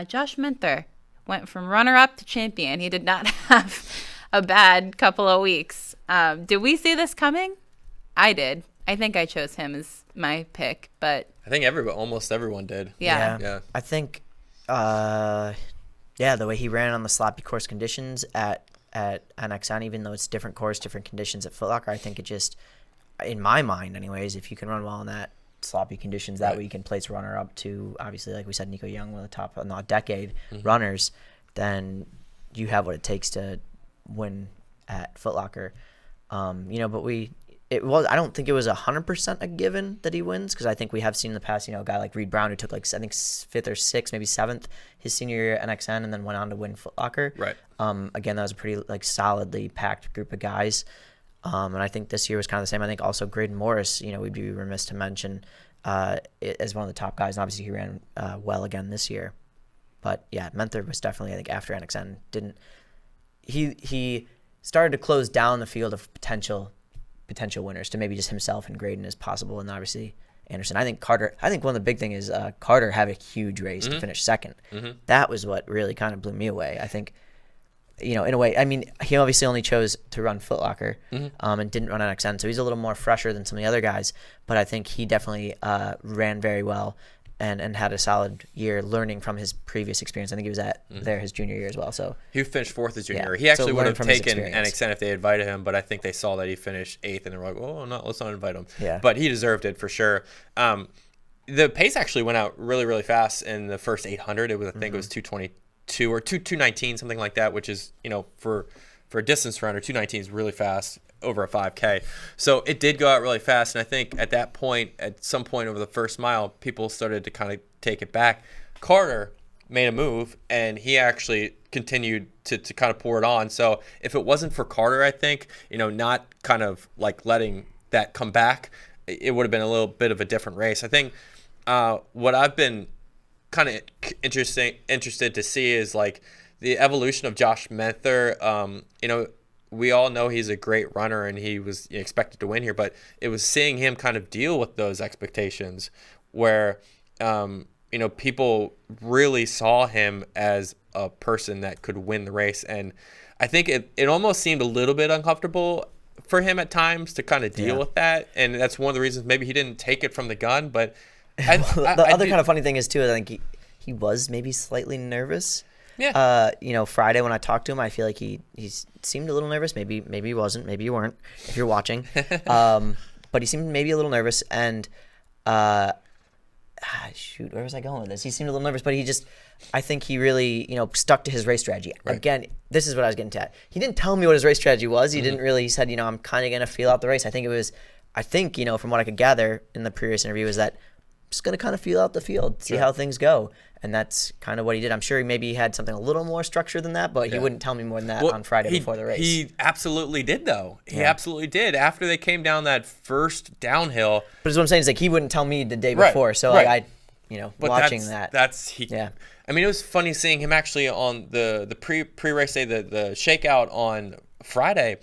Josh Methner went from runner-up to champion. He did not have a bad couple of weeks. Did we see this coming? I did. I think I chose him as my pick, but I think almost everyone did. Yeah. I think, the way he ran on the sloppy course conditions at NXN, even though it's different course, different conditions at Foot Locker, I think it just, in my mind anyways, if you can run well in that sloppy conditions, that way you can place runner up to, obviously, like we said, Nico Young, one of the top, not decade runners, then you have what it takes to win at Foot Locker. But I don't think it was 100% a given that he wins, because I think we have seen in the past, a guy like Reed Brown who took I think 5th or 6th, maybe 7th his senior year at NXN and then went on to win Foot Locker. Right. Again, that was a pretty solidly packed group of guys. And I think this year was kind of the same. I think also Graydon Morris, we'd be remiss to mention as one of the top guys. And obviously he ran well again this year. But yeah, Methner was definitely, I think, after NXN he started to close down the field of potential winners to maybe just himself and Graydon as possible, and obviously Anderson. I think one of the big thing is Carter had a huge race to finish second. That was what really kind of blew me away. I think, in a way, I mean, he obviously only chose to run Foot Locker and didn't run NXN, so he's a little more fresher than some of the other guys, but I think he definitely ran very well and had a solid year learning from his previous experience. I think he was at his junior year as well. So he finished 4th his junior year. He actually would have taken NXN if they invited him, but I think they saw that he finished 8th and they were like, oh, no, let's not invite him. Yeah. But he deserved it for sure. The pace actually went out really, really fast in the first 800. I think it was 222 or 219, something like that, which is, for a distance runner, 219 is really fast over a 5K. So it did go out really fast. And I think at some point over the first mile, people started to kind of take it back. Carter made a move and he actually continued to kind of pour it on. So if it wasn't for Carter, I think, not kind of letting that come back, it would have been a little bit of a different race. I think what I've been kind of interested to see is the evolution of Josh Methner. We all know he's a great runner and he was expected to win here, but it was seeing him kind of deal with those expectations where, people really saw him as a person that could win the race. And I think it almost seemed a little bit uncomfortable for him at times to kind of deal with that. And that's one of the reasons maybe he didn't take it from the gun. But the other kind of funny thing is too, I think he was maybe slightly nervous. Yeah. Friday when I talked to him, I feel like he seemed a little nervous. Maybe he wasn't. Maybe you weren't, if you're watching. But he seemed maybe a little nervous. And where was I going with this? He seemed a little nervous, but I think he really, stuck to his race strategy. Right. Again, this is what I was getting at. He didn't tell me what his race strategy was. He didn't really. He said, I'm kind of going to feel out the race. I think, from what I could gather in the previous interview, is that I'm just going to kind of feel out the field, see how things go. And that's kind of what he did. I'm sure he maybe had something a little more structured than that, but he wouldn't tell me more than that on Friday before the race. He absolutely did, though. He absolutely did. After they came down that first downhill. But what I'm saying is, he wouldn't tell me the day before. So, watching that. I mean, it was funny seeing him actually on the pre-race day, the shakeout on Friday,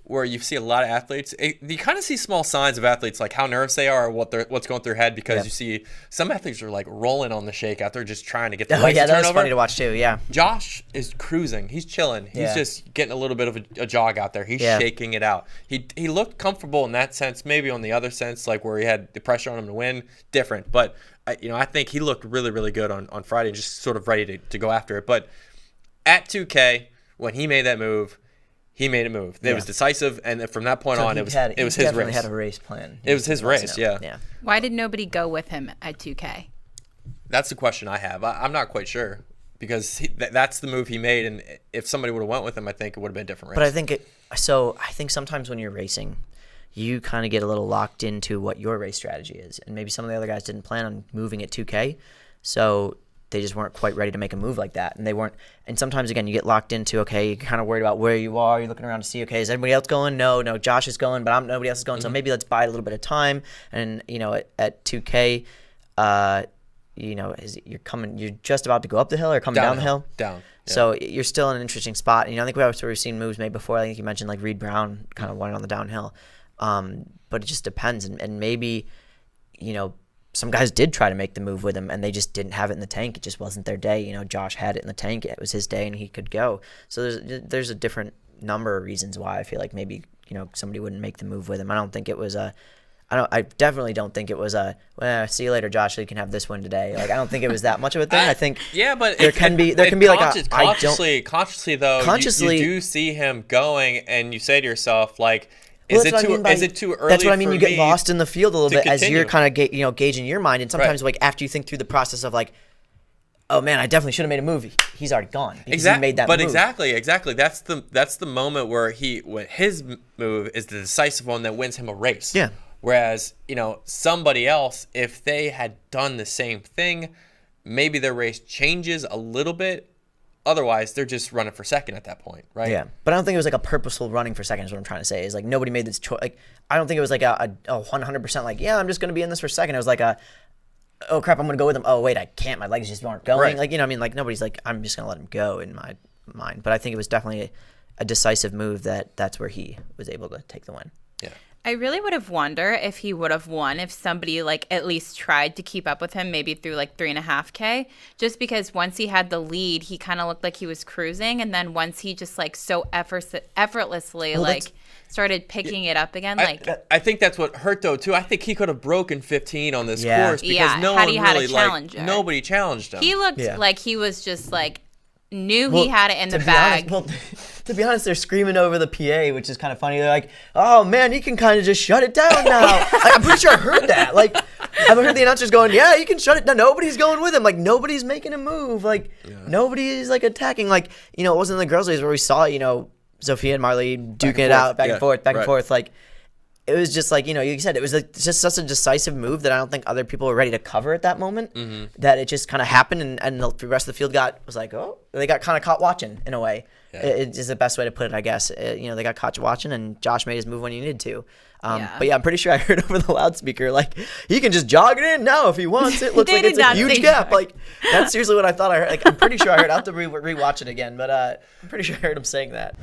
where you see a lot of athletes. You kind of see small signs of athletes, like how nervous they are, or what's going through their head, because you see some athletes are rolling on the shakeout. They're just trying to get the legs to turn that was over. funny to watch too. Yeah, Josh is cruising. He's chilling. He's just getting a little bit of a jog out there. He's shaking it out. He looked comfortable in that sense. Maybe on the other sense, where he had the pressure on him to win, different. But I think he looked really, really good on Friday, and just sort of ready to go after it. But at 2K, when he made that move, he made a move. It was decisive, and from that point on, it was his race. He definitely had a race plan. It was his race, yeah. Why did nobody go with him at 2K? That's the question I have. I'm not quite sure, because that's the move he made, and if somebody would have went with him, I think it would have been a different race. But I think sometimes when you're racing, you kind of get a little locked into what your race strategy is, and maybe some of the other guys didn't plan on moving at 2K, so they just weren't quite ready to make a move like that. And they weren't. And sometimes, again, you get locked into, okay, you're kind of worried about where you are. You're looking around to see, okay, is anybody else going? No, Josh is going, but nobody else is going. So maybe let's buy a little bit of time. And, at 2K, you're just about to go up the hill or coming down the hill? Down. Yeah. So you're still in an interesting spot. And, I think we've seen moves made before. I think you mentioned, Reed Brown kind of went on the downhill. But it just depends. And maybe, some guys did try to make the move with him, and they just didn't have it in the tank. It just wasn't their day. You know, Josh had it in the tank. It was his day, and he could go. So there's a different number of reasons why I feel like maybe, you know, somebody wouldn't make the move with him. I don't think it was I definitely don't think it was well, see you later, Josh. So you can have this one today. Like, I don't think it was that much of a thing. I think but there can be like consciously though. You do see him going, and you say to yourself, like, is it too early? That's what I mean. You get lost in the field a little bit continue. as you're kind of gauging your mind, and sometimes like after you think through the process of like, oh man, I definitely should have made a move. He's already gone. He made that move. Exactly. That's the moment where his move is the decisive one that wins him a race. Yeah. Whereas, you know, somebody else, if they had done the same thing, maybe their race changes a little bit. Otherwise, they're just running for second at that point, right? Yeah, but I don't think it was like a purposeful running for second is what I'm trying to say. Is like nobody made this choice. Like, I don't think it was like a 100% like, yeah, I'm just going to be in this for second. It was like oh crap, I'm going to go with him. Oh wait, I can't. My legs just aren't going. Right. Like, you know what I mean? Like nobody's like, I'm just going to let him go in my mind. But I think it was definitely a decisive move that's where he was able to take the win. Yeah. I really would have wondered if he would have won if somebody like at least tried to keep up with him, maybe through like 3.5K, just because once he had the lead, he kind of looked like he was cruising. And then once he just like so effortlessly started picking it up again. I think that's what hurt though too. I think he could have broken 15 on this course because no one really nobody challenged him. He looked like he was just like knew he had it in the bag. To be honest, they're screaming over the PA, which is kind of funny. They're like, "Oh man, you can kind of just shut it down now." I'm pretty sure I heard that. Like, I've heard the announcers going, "Yeah, you can shut it down." Nobody's going with him. Like, nobody's making a move. Like, nobody's like attacking. Like, you know, it wasn't the girls' days where we saw, you know, Sophia and Marley duking it out back and forth. Like, it was just like, you know, you said, it was just such a decisive move that I don't think other people were ready to cover at that moment. Mm-hmm. That it just kind of happened, and the rest of the field was like, oh, they got kind of caught watching in a way. Yeah. It is the best way to put it, I guess. You know, they got caught watching, and Josh made his move when he needed to. But yeah, I'm pretty sure I heard over the loudspeaker, like, he can just jog it in now if he wants. It looks like it's a huge gap. Like, that's seriously what I thought I heard. Like, I'm pretty sure I heard. I'll have to rewatch it again, but I'm pretty sure I heard him saying that.